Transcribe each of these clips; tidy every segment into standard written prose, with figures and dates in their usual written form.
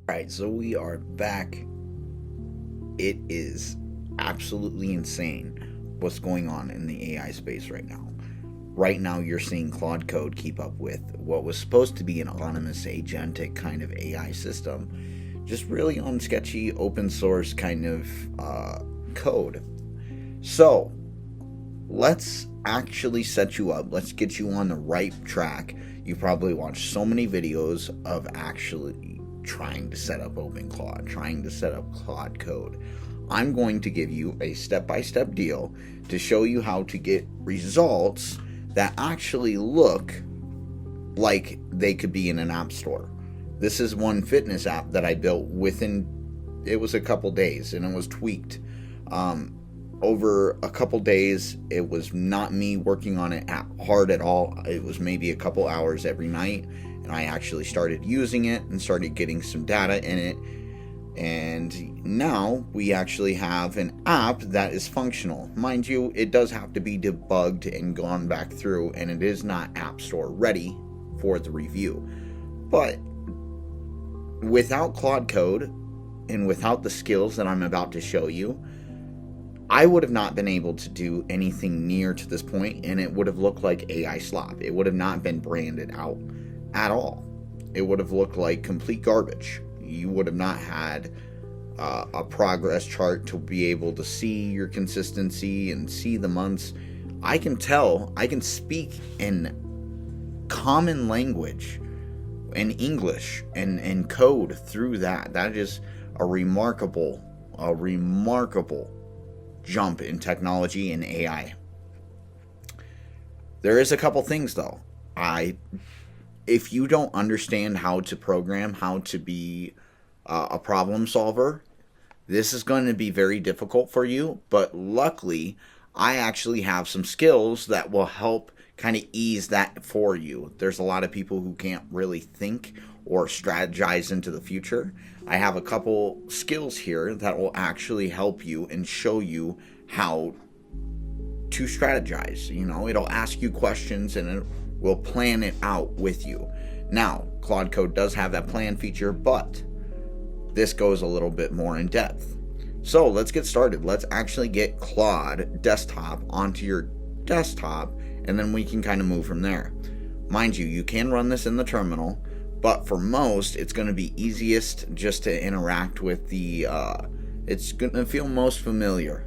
Alright, so we are back. It is absolutely insane what's going on in the AI space right now. Right now, you're seeing Claude Code keep up with what was supposed to be an autonomous, agentic kind of AI system, just really on sketchy, open source kind of code. So, let's actually set you up. Let's get you on the right track. You probably watched so many videos of actually trying to set up OpenClaw, trying to set up Claude Code. I'm going to give you a step-by-step deal to show you how to get results that actually look like they could be in an app store. This is one fitness app that I built it was a couple days, and it was tweaked. Over a couple days, it was not me working on it hard at all. It was maybe a couple hours every night, and I actually started using it and started getting some data in it. And now we actually have an app that is functional. Mind you, it does have to be debugged and gone back through, and it is not App Store ready for the review. But without Claude Code and without the skills that I'm about to show you, I would have not been able to do anything near to this point, and it would have looked like AI slop. It would have not been branded out at all. It would have looked like complete garbage. You would have not had a progress chart to be able to see your consistency and see the months. I can speak in common language and English and code through that. That is a remarkable jump in technology and AI. There is a couple things though. If you don't understand how to program, how to be a problem solver, this is going to be very difficult for you. But luckily, I actually have some skills that will help kind of ease that for you. There's a lot of people who can't really think or strategize into the future. I have a couple skills here that will actually help you and show you how to strategize. It'll ask you questions and it will plan it out with you. Now, Claude Code does have that plan feature, but this goes a little bit more in depth. So let's get started. Let's actually get Claude Desktop onto your desktop, and then we can kind of move from there. Mind you, you can run this in the terminal, but for most, it's going to be easiest just to interact with it's going to feel most familiar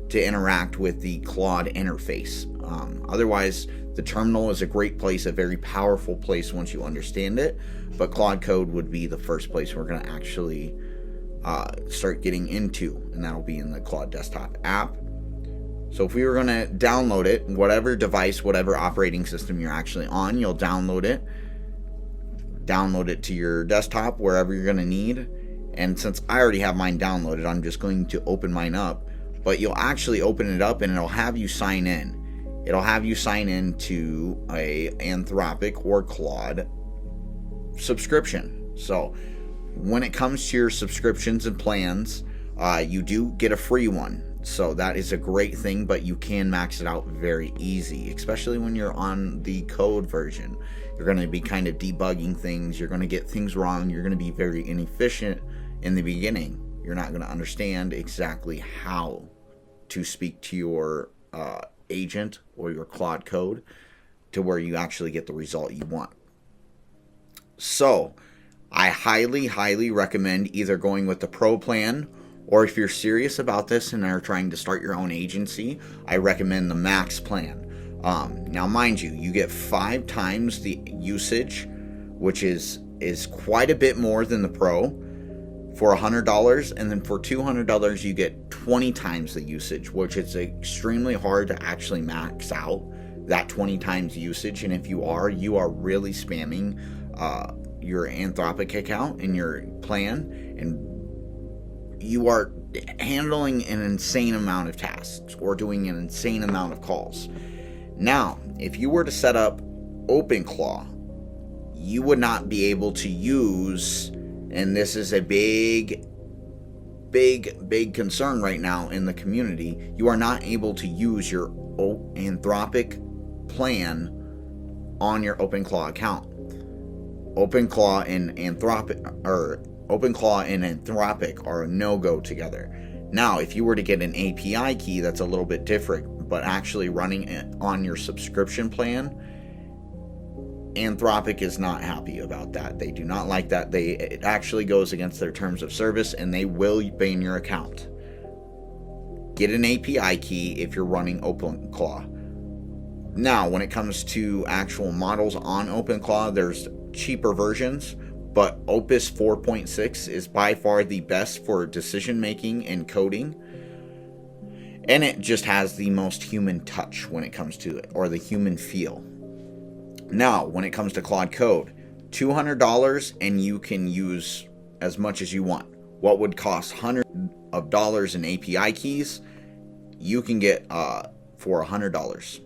to interact with the Claude interface. Otherwise, the terminal is a great place, a very powerful place once you understand it, but Claude Code would be the first place we're going to actually start getting into, and that'll be in the Claude Desktop app. So if we were going to download it, whatever device, whatever operating system you're actually on, you'll download it to your desktop, wherever you're going to need. And since I already have mine downloaded, I'm just going to open mine up. But you'll actually open it up and it'll have you sign in. It'll have you sign in to a Anthropic or Claude subscription. So when it comes to your subscriptions and plans, you do get a free one. So that is a great thing, but you can max it out very easy, especially when you're on the code version. You're going to be kind of debugging things. You're going to get things wrong. You're going to be very inefficient in the beginning. You're not going to understand exactly how to speak to your agent or your Claude Code to where you actually get the result you want. So I highly recommend either going with the Pro plan, or if you're serious about this and are trying to start your own agency, I recommend the Max plan. Now, mind you, you get 5 times the usage, which is quite a bit more than the Pro, for $100, and then for $200 you get 20 times the usage, which is extremely hard to actually max out that 20 times usage. And if you are really spamming your Anthropic account in your plan, and you are handling an insane amount of tasks or doing an insane amount of calls. Now, if you were to set up OpenClaw, you would not be able to use, and this is a big concern right now in the community, you are not able to use your Anthropic plan on your OpenClaw account. OpenClaw and Anthropic, or OpenClaw and Anthropic are a no-go together. Now, if you were to get an API key, that's a little bit different, but actually running it on your subscription plan, Anthropic is not happy about that. They do not like that. It actually goes against their terms of service, and they will ban your account. Get an API key if you're running OpenClaw. Now, when it comes to actual models on OpenClaw, there's cheaper versions, but Opus 4.6 is by far the best for decision making and coding. And it just has the most human touch when it comes to it, or the human feel. Now, when it comes to Claude Code, $200 and you can use as much as you want. What would cost hundreds of dollars in API keys, you can get for $100.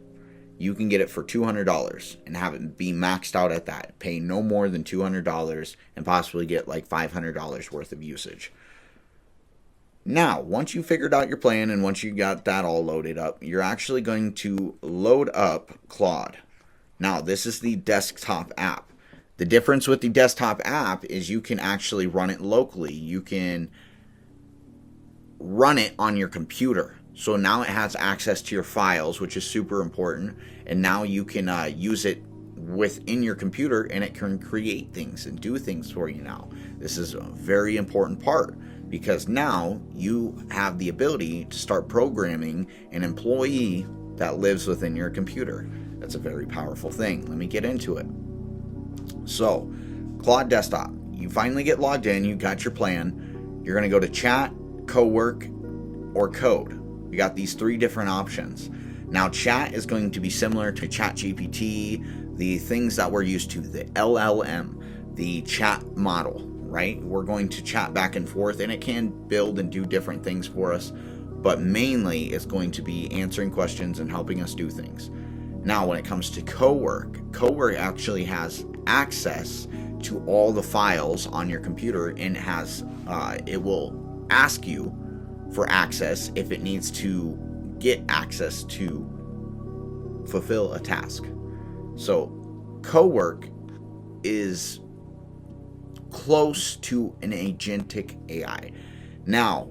You can get it for $200 and have it be maxed out at that. Pay no more than $200 and possibly get like $500 worth of usage. Now, once you figured out your plan and once you got that all loaded up, you're actually going to load up Claude. Now, this is the desktop app. The difference with the desktop app is you can actually run it locally. You can run it on your computer. So now it has access to your files, which is super important. And now you can use it within your computer, and it can create things and do things for you now. This is a very important part, because now you have the ability to start programming an employee that lives within your computer. That's a very powerful thing. Let me get into it. So, Claude Desktop. You finally get logged in. You got your plan. You're going to go to Chat, Cowork, or Code. You got these three different options. Now, Chat is going to be similar to ChatGPT, the things that we're used to, the LLM, the chat model, right? We're going to chat back and forth, and it can build and do different things for us, but mainly it's going to be answering questions and helping us do things. Now, when it comes to Cowork actually has access to all the files on your computer, and it will ask you for access if it needs to get access to fulfill a task. So Cowork is close to an agentic AI. Now,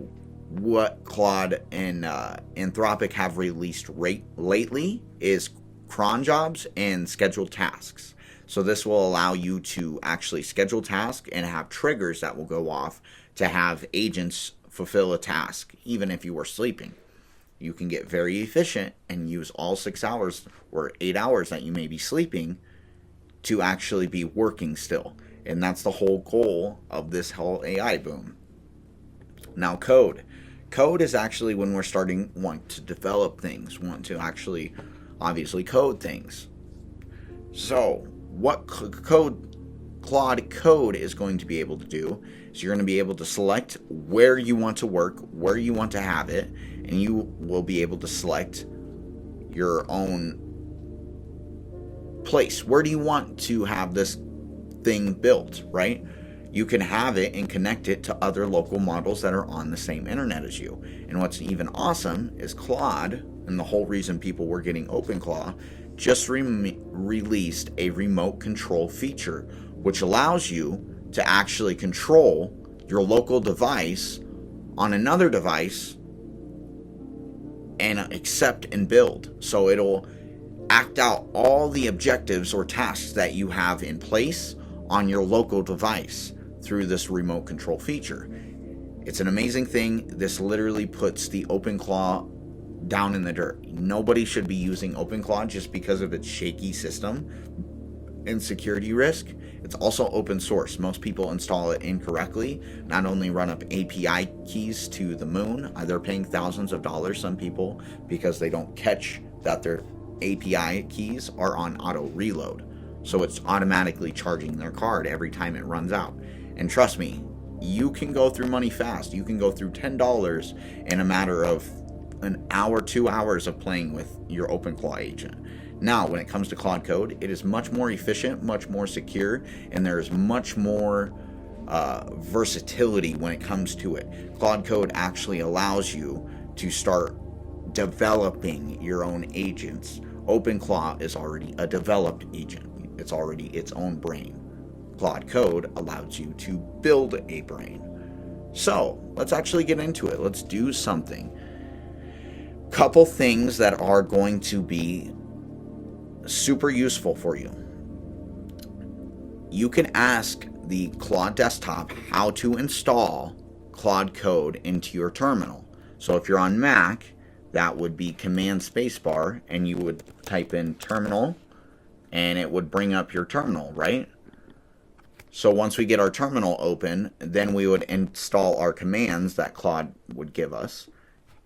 what Claude and Anthropic have released lately is cron jobs and scheduled tasks. So this will allow you to actually schedule tasks and have triggers that will go off to have agents fulfill a task, even if you were sleeping. You can get very efficient and use all 6 hours or 8 hours that you may be sleeping to actually be working still. And that's the whole goal of this whole AI boom. Now, Code is actually when we're want to develop things, want to actually obviously code things. So what Claude Code is going to be able to do is you're going to be able to select where you want to work, where you want to have it, and you will be able to select your own place. Where do you want to have this thing built, right? You can have it and connect it to other local models that are on the same internet as you. And what's even awesome is Claude, and the whole reason people were getting OpenClaw, just released a remote control feature, which allows you to actually control your local device on another device and accept and build. So it'll act out all the objectives or tasks that you have in place on your local device through this remote control feature. It's an amazing thing. This literally puts the OpenClaw down in the dirt. Nobody should be using OpenClaw just because of its shaky system and security risk. It's also open source. Most people install it incorrectly, not only run up API keys to the moon, they're paying thousands of dollars, some people, because they don't catch that their API keys are on auto reload. So it's automatically charging their card every time it runs out. And trust me, you can go through money fast. You can go through $10 in a matter of an hour, 2 hours of playing with your OpenClaw agent. Now, when it comes to Claude Code, it is much more efficient, much more secure, and there is much more versatility when it comes to it. Claude Code actually allows you to start developing your own agents. OpenClaw is already a developed agent. It's already its own brain. Claude Code allows you to build a brain. So let's actually get into it. Let's do something. Couple things that are going to be super useful for you. You can ask the Claude desktop how to install Claude Code into your terminal. So if you're on Mac, that would be Command Spacebar, and you would type in terminal, and it would bring up your terminal, right? So once we get our terminal open, then we would install our commands that Claude would give us.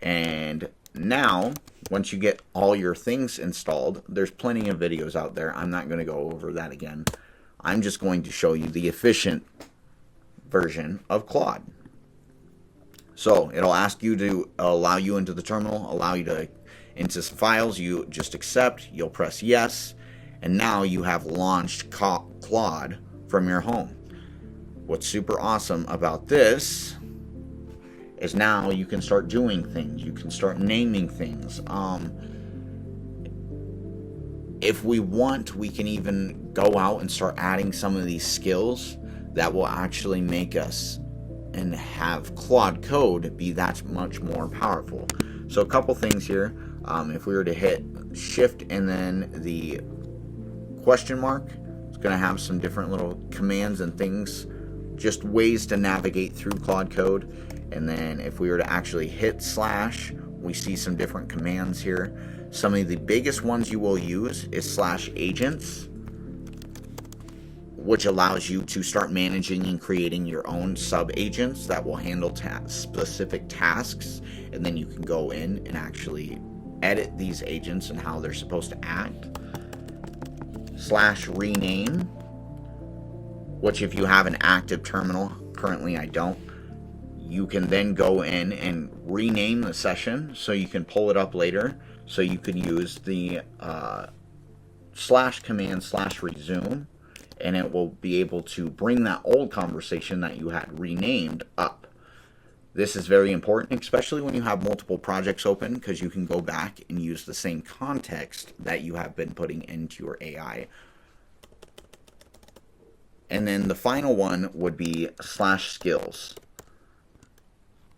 And now, once you get all your things installed, there's plenty of videos out there. I'm not going to go over that again. I'm just going to show you the efficient version of Claude. So it'll ask you to allow you into the terminal, allow you to into some files. You just accept, you'll press yes, and now you have launched Claude from your home. What's super awesome about this is now you can start doing things. You can start naming things. If we want, we can even go out and start adding some of these skills that will actually make us and have Claude Code be that much more powerful. So a couple things here. If we were to hit shift and then the question mark, it's going to have some different little commands and things, just ways to navigate through Claude Code. And then if we were to actually hit slash, we see some different commands here. Some of the biggest ones you will use is /agents, which allows you to start managing and creating your own sub-agents that will handle specific tasks. And then you can go in and actually edit these agents and how they're supposed to act. /rename, which if you have an active terminal, currently I don't, you can then go in and rename the session so you can pull it up later. So you could use the /command /resume, and it will be able to bring that old conversation that you had renamed up. This is very important, especially when you have multiple projects open, because you can go back and use the same context that you have been putting into your AI. And then the final one would be /skills.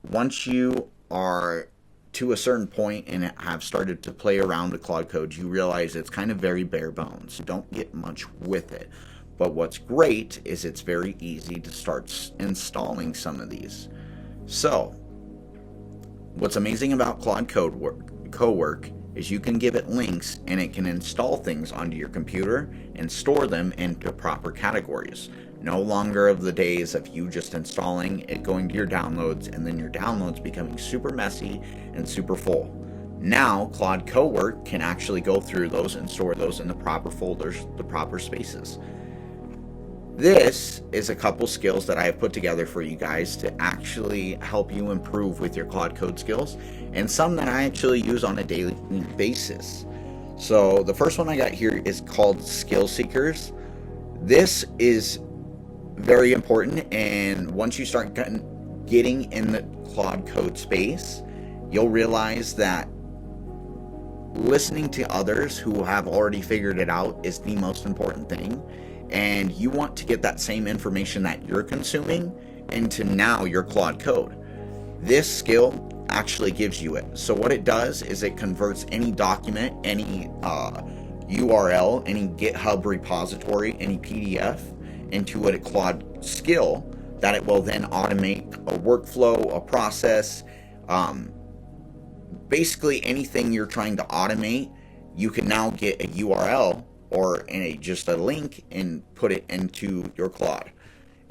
Once you are to a certain point and have started to play around with Claude Code, you realize it's kind of very bare bones. You don't get much with it. But what's great is it's very easy to start installing some of these. So, what's amazing about Claude Cowork is you can give it links and it can install things onto your computer and store them into proper categories. No longer of the days of you just installing it, going to your downloads, and then your downloads becoming super messy and super full. Now, Claude Cowork can actually go through those and store those in the proper folders, the proper spaces. This is a couple skills that I have put together for you guys to actually help you improve with your Claude Code skills, and some that I actually use on a daily basis. So the first one I got here is called Skill Seekers. This is very important, and once you start getting in the Claude Code space, you'll realize that listening to others who have already figured it out is the most important thing. And you want to get that same information that you're consuming into now your Claude Code. This skill actually gives you it. So what it does is it converts any document, any URL, any GitHub repository, any PDF into a Claude skill that it will then automate a workflow, a process. Basically anything you're trying to automate, you can now get a URL or just a link and put it into your Claude,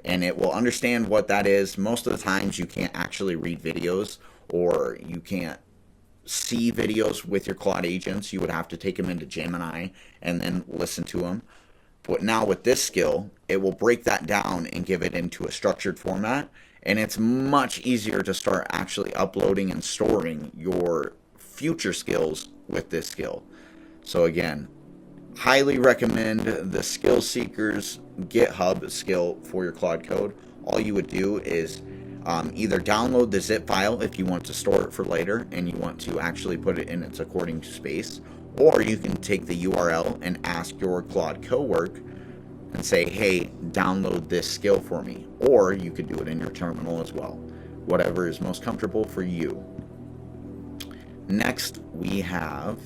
and it will understand what that is. Most of the times you can't actually read videos, or you can't see videos with your Claude agents. You would have to take them into Gemini and then listen to them. But now with this skill, it will break that down and give it into a structured format, and it's much easier to start actually uploading and storing your future skills with this skill. So again, highly recommend the Skill Seekers GitHub skill for your Claude Code. All you would do is either download the zip file if you want to store it for later and you want to actually put it in its according to space, or you can take the URL and ask your Claude Cowork and say, hey, download this skill for me. Or you could do it in your terminal as well. Whatever is most comfortable for you. Next, we have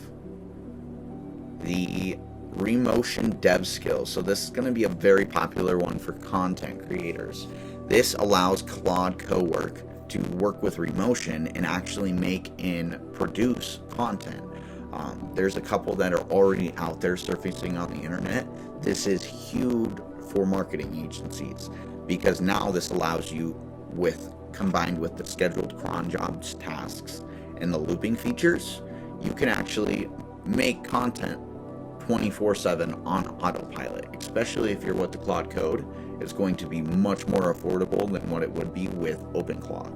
the Remotion Dev skills. So this is going to be a very popular one for content creators. This allows Claude Cowork to work with Remotion and actually make and produce content. There's a couple that are already out there surfacing on the internet. This is huge for marketing agencies because now this allows you, combined with the scheduled cron jobs tasks and the looping features, you can actually make content 24/7 on autopilot, especially if you're with the Claude Code. It's going to be much more affordable than what it would be with OpenClaw.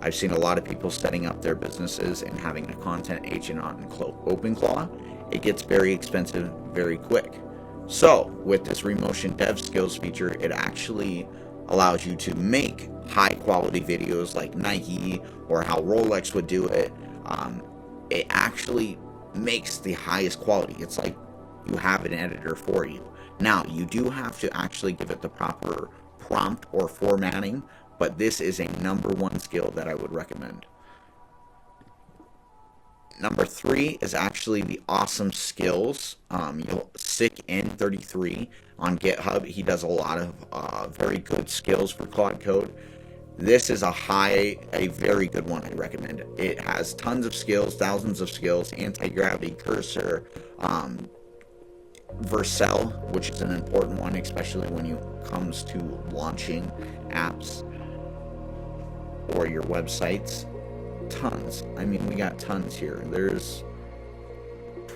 I've seen a lot of people setting up their businesses and having a content agent on OpenClaw. It gets very expensive very quick. So with this Remotion Dev skills feature, it actually allows you to make high quality videos like Nike or how Rolex would do it. It actually makes the highest quality. It's like you have an editor for you. Now, you do have to actually give it the proper prompt or formatting, but this is a number one skill that I would recommend. Number 3 is actually the awesome skills. Sick-in33 on GitHub. He does a lot of very good skills for Claude Code. This is a very good one. I recommend it. It has tons of skills, thousands of skills, anti-gravity, cursor, Vercel, which is an important one, especially when it comes to launching apps or your websites. Tons. I mean, we got tons here. There's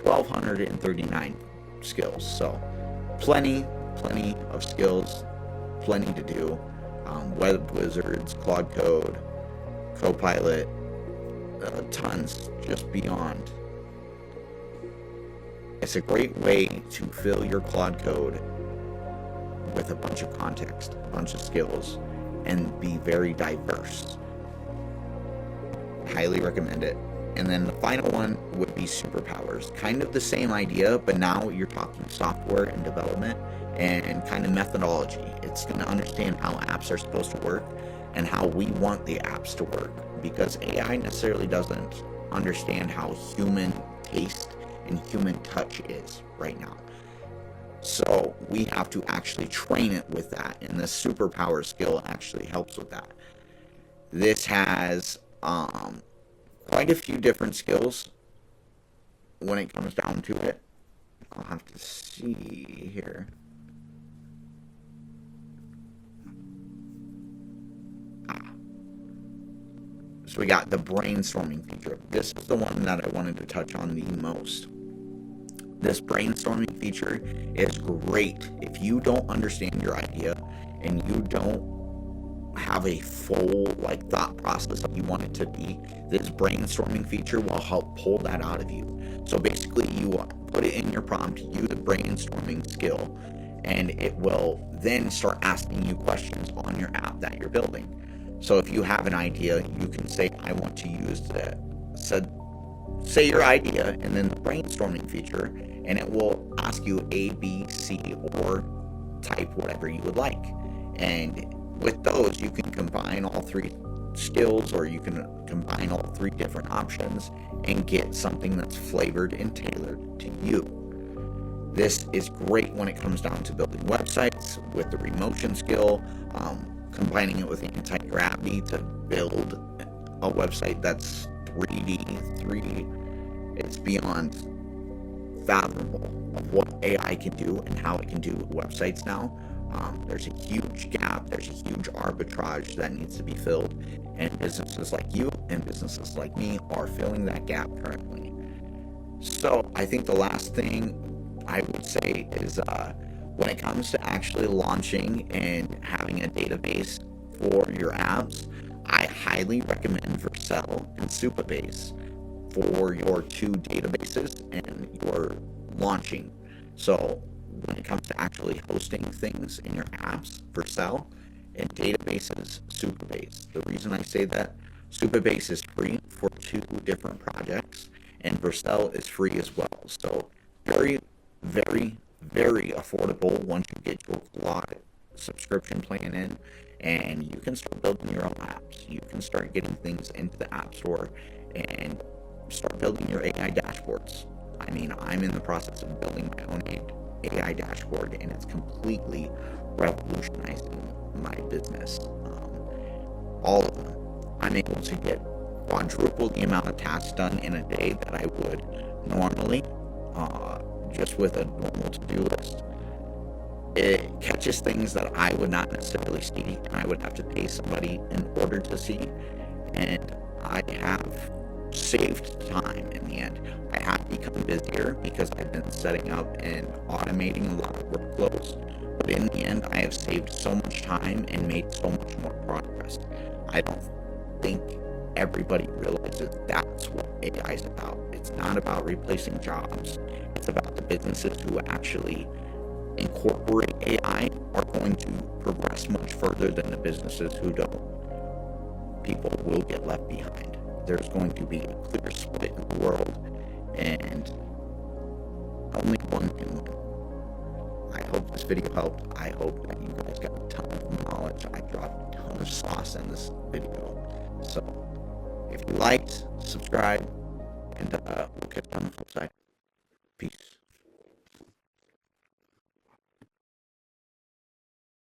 1,239 skills. So plenty of skills, plenty to do. Web Wizards, Claude Code, Copilot, tons, just beyond. It's a great way to fill your Claude Code with a bunch of context, a bunch of skills, and be very diverse. Highly recommend it. And then the final one would be superpowers. Kind of the same idea, but now you're talking software and development and kind of methodology. It's going to understand how apps are supposed to work and how we want the apps to work, because AI necessarily doesn't understand how human taste and human touch is right now. So we have to actually train it with that, and the superpower skill actually helps with that. This has quite a few different skills when it comes down to it. I'll have to see here. So we got the brainstorming feature. This is the one that I wanted to touch on the most. This brainstorming feature is great if you don't understand your idea and you don't have a full thought process that you want it to be. This brainstorming feature will help pull that out of you. So basically, you put it in your prompt, use the brainstorming skill, and it will then start asking you questions on your app that you're building. So if you have an idea, you can say, I want to use say your idea, and then the brainstorming feature, and it will ask you A, B, C, or type whatever you would like. And with those, you can combine all 3 skills, or you can combine all 3 different options and get something that's flavored and tailored to you. This is great when it comes down to building websites with the Remotion skill, combining it with anti-gravity to build a website that's 3D. It's beyond fathomable of what AI can do and how it can do websites now. There's a huge gap, there's a huge arbitrage that needs to be filled, and businesses like you and businesses like me are filling that gap currently. So I think the last thing I would say is when it comes to actually launching and having a database for your apps, I highly recommend Vercel and Supabase for your 2 databases and your launching. So when it comes to actually hosting things in your apps, Vercel, and databases, Supabase. The reason I say that, Supabase is free for 2 different projects, and Vercel is free as well. So very, very, very affordable once you get your Claude subscription plan in, and you can start building your own apps. You can start getting things into the App Store and start building your AI dashboards. I mean, I'm in the process of building my own AI dashboard, and it's completely revolutionizing my business. All of them. I'm able to get quadruple the amount of tasks done in a day that I would normally, just with a normal to-do list. It catches things that I would not necessarily see, and I would have to pay somebody in order to see. And I have saved time in the end. I have become busier because I've been setting up and automating a lot of workflows. But in the end, I have saved so much time and made so much more progress. I don't think everybody realizes that's what AI is about. It's not about replacing jobs. It's about the businesses who actually incorporate AI are going to progress much further than the businesses who don't. People will get left behind. There's going to be a clear split in the world, and only one can win. I hope this video helped. I hope that you guys got a ton of knowledge. I dropped a ton of sauce in this video. So, if you liked, subscribe, and we'll catch you on the flip side. Peace.